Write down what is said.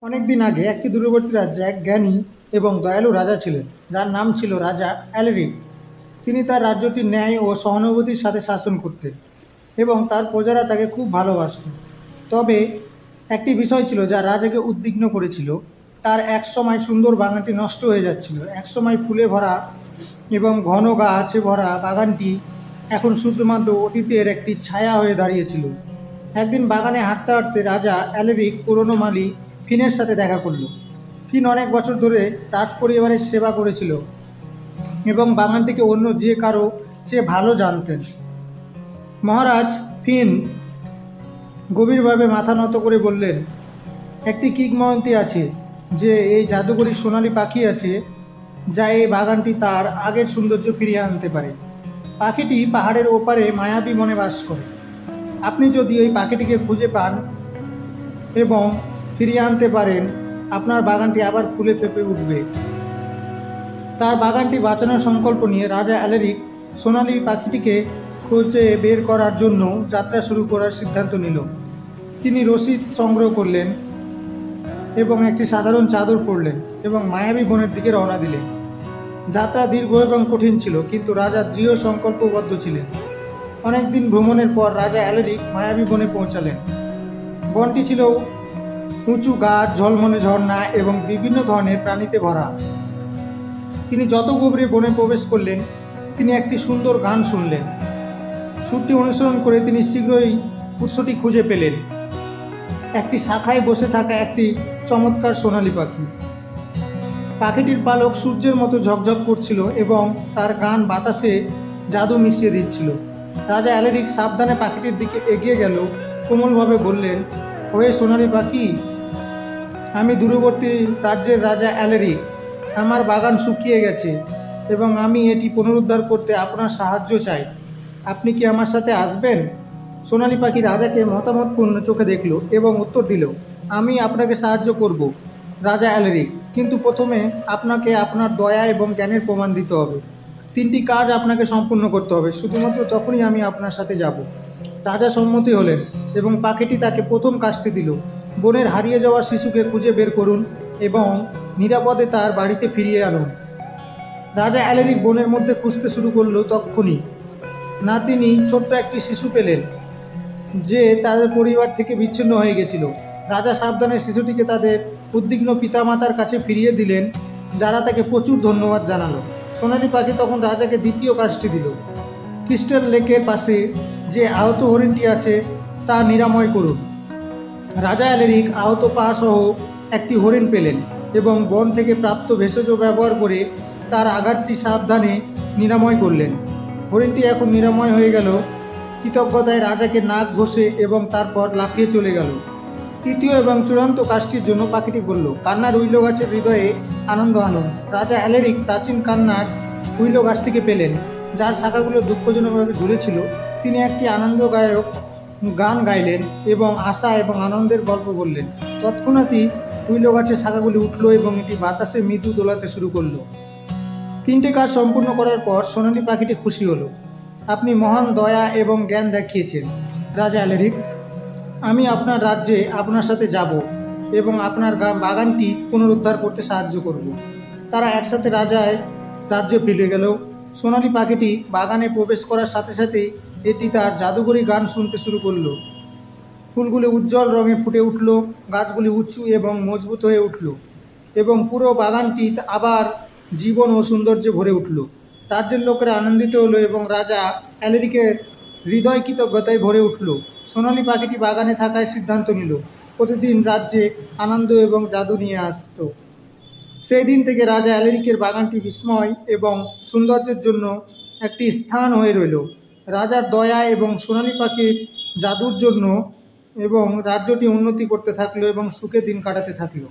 অনেক দিন আগে একটি দূরবর্তী রাজ্যে এক জ্ঞানী এবং দয়ালু রাজা ছিলেন, যার নাম ছিল রাজা অ্যালরিক। তিনি তার রাজ্যটি ন্যায় ও সহানুভূতির সাথে শাসন করতেন এবং তার প্রজারা তাকে খুব ভালোবাসত। তবে একটি বিষয় ছিল যা রাজাকে উদ্বিগ্ন করেছিল। তার একসময় সুন্দর বাগানটি নষ্ট হয়ে যাচ্ছিল। একসময় ফুলে ভরা এবং ঘন গাছে ভরা বাগানটি এখন শুধুমাত্র অতীতের একটি ছায়া হয়ে দাঁড়িয়েছিল। একদিন বাগানে হাঁটতে হাঁটতে রাজা অ্যালরিক পুরনো মালি ফিনের সাথে দেখা করলো। ফিন অনেক বছর ধরে রাজ পরিবারের সেবা করেছিল এবং বাগানটিকে অন্য যে কারো চেয়ে ভালো জানতেন। মহারাজ, ফিন গভীরভাবে মাথা নত করে বললেন, একটি কিংবদন্তি আছে যে এই জাদুকরী সোনালী পাখি আছে যা এই বাগানটি তার আগের সৌন্দর্য ফিরিয়ে আনতে পারে। পাখিটি পাহাড়ের ওপারে মায়াবী বনে বাস করে। আপনি যদি ওই পাখিটিকে খুঁজে পান এবং ফিরিয়ে আনতে পারেন, আপনার বাগানটি আবার ফুলে ফেঁপে উঠবে। তার বাগানটি বাঁচানোর সংকল্প নিয়ে রাজা অ্যালরিক সোনালী পাখিটিকে খুঁজে বের করার জন্য যাত্রা শুরু করার সিদ্ধান্ত নিল। তিনি রসিদ সংগ্রহ করলেন এবং একটি সাধারণ চাদর পরলেন এবং মায়াবী বনের দিকে রওনা দিলেন। যাত্রা দীর্ঘ এবং কঠিন ছিল, কিন্তু রাজা দৃঢ় সংকল্পবদ্ধ ছিলেন। অনেকদিন ভ্রমণের পর রাজা অ্যালরিক মায়াবী বনে পৌঁছালেন। বনটি ছিল উঁচু গাছ, ঝলমলে ঝর্ণা এবং বিভিন্ন ধরনের প্রাণীতে ভরা। তিনি যত গভীরে বনে প্রবেশ করলেন, তিনি একটি সুন্দর গান শুনলেন। সুরটি অনুসরণ করে তিনি শীঘ্রই উৎসটি খুঁজে পেলেন। একটি শাখায় বসে থাকা একটি চমৎকার সোনালী পাখি। পাখিটির পালক সূর্যের মতো ঝকঝক করছিল এবং তার গান বাতাসে জাদু মিশিয়ে দিচ্ছিল। রাজা অ্যালরিক সাবধানে পাখিটির দিকে এগিয়ে গেল, কোমলভাবে বললেন, ওহে সোনালী পাখি, আমি দূরবর্তী রাজ্যের রাজা অ্যালরিক। আমার বাগান শুকিয়ে গেছে এবং আমি এটি পুনরুদ্ধার করতে আপনার সাহায্য চাই। আপনি কি আমার সাথে আসবেন? সোনালী পাখি রাজাকে মতামতপূর্ণ চোখে দেখল এবং উত্তর দিল, আমি আপনাকে সাহায্য করব রাজা অ্যালরিক, কিন্তু প্রথমে আপনাকে আপনার দয়া এবং জ্ঞানের প্রমাণ দিতে হবে। 3টি কাজ আপনাকে সম্পূর্ণ করতে হবে, শুধুমাত্র তখনই আমি আপনার সাথে যাব। রাজা সম্মতি হলেন এবং পাখিটি তাকে প্রথম কাজটি দিল। বনের হারিয়ে যাওয়া শিশুকে খুঁজে বের করুন এবং নিরাপদে তার বাড়িতে ফিরিয়ে আনুন। রাজা অ্যালরিক বনের মধ্যে খুঁজতে শুরু করলো। তখনই তিনি ছোট্ট একটি শিশু পেলেন যে তাদের পরিবার থেকে বিচ্ছিন্ন হয়ে গেছিল। রাজা সাবধানে শিশুটিকে তাদের উদ্বিগ্ন পিতামাতার কাছে ফিরিয়ে দিলেন, যারা তাকে প্রচুর ধন্যবাদ জানালো। সোনালী পাখি তখন রাজাকে দ্বিতীয় কাজটি দিল। ক্রিস্টাল লেকের পাশে যে আহত হরিণটি আছে তা নিরাময় করুন। রাজা অ্যালরিক আহত পা সহ একটি হরিণ পেলেন এবং বন থেকে প্রাপ্ত ভেষজ ব্যবহার করে তার আঘাতটি সাবধানে নিরাময় করলেন। হরিণটি এখন নিরাময় হয়ে গেল। কৃতজ্ঞতায় রাজাকে নাক ঘষে এবং তারপর লাফিয়ে চলে গেল। তৃতীয় এবং চূড়ান্ত কাজটির জন্য পাখিটি বলল, কান্নার উইলো গাছের হৃদয়ে আনন্দ আনুন। রাজা অ্যালরিক প্রাচীন কান্নার উইলো গাছটিকে পেলেন, যার শাখাগুলো দুঃখজনকভাবে ঝুলেছিল। তিনি একটি আনন্দদায়ক গান গাইলেন এবং আশা এবং আনন্দের গল্প বললেন। তৎক্ষণাৎই উইলো গাছের শাখাগুলি উঠল এবং এটি বাতাসে মৃদু দোলাতে শুরু করলো। 3টে কাজ সম্পূর্ণ করার পর সোনালী পাখিটি খুশি হলো। আপনি মহান দয়া এবং জ্ঞান দেখিয়েছেন রাজা অ্যালরিক। আমি আপনার রাজ্যে আপনার সাথে যাব এবং আপনার বাগানটি পুনরুদ্ধার করতে সাহায্য করব। তারা একসাথে রাজ্যে ফিরে গেল। সোনালী পাখিটি বাগানে প্রবেশ করার সাথে সাথেই এটি তার জাদুকরী গান শুনতে শুরু করলো। ফুলগুলি উজ্জ্বল রঙে ফুটে উঠল, গাছগুলি উঁচু এবং মজবুত হয়ে উঠল এবং পুরো বাগানটি আবার জীবন ও সৌন্দর্যে ভরে উঠল। রাজ্যের লোকেরা আনন্দিত হলো এবং রাজা অ্যালরিকের হৃদয় কৃতজ্ঞতায় ভরে উঠল। সোনালী পাখিটি বাগানে থাকার সিদ্ধান্ত নিল, প্রতিদিন রাজ্যে আনন্দ এবং জাদু নিয়ে আসত। সেই দিন থেকে রাজা অ্যালরিকের বাগানটি বিস্ময় এবং সৌন্দর্যের জন্য একটি স্থান হয়ে রইল। রাজার দয়া এবং সোনালী পাখির জাদুর জন্য এবং রাজ্যটি উন্নতি করতে থাকলো এবং সুখে দিন কাটাতে থাকলো।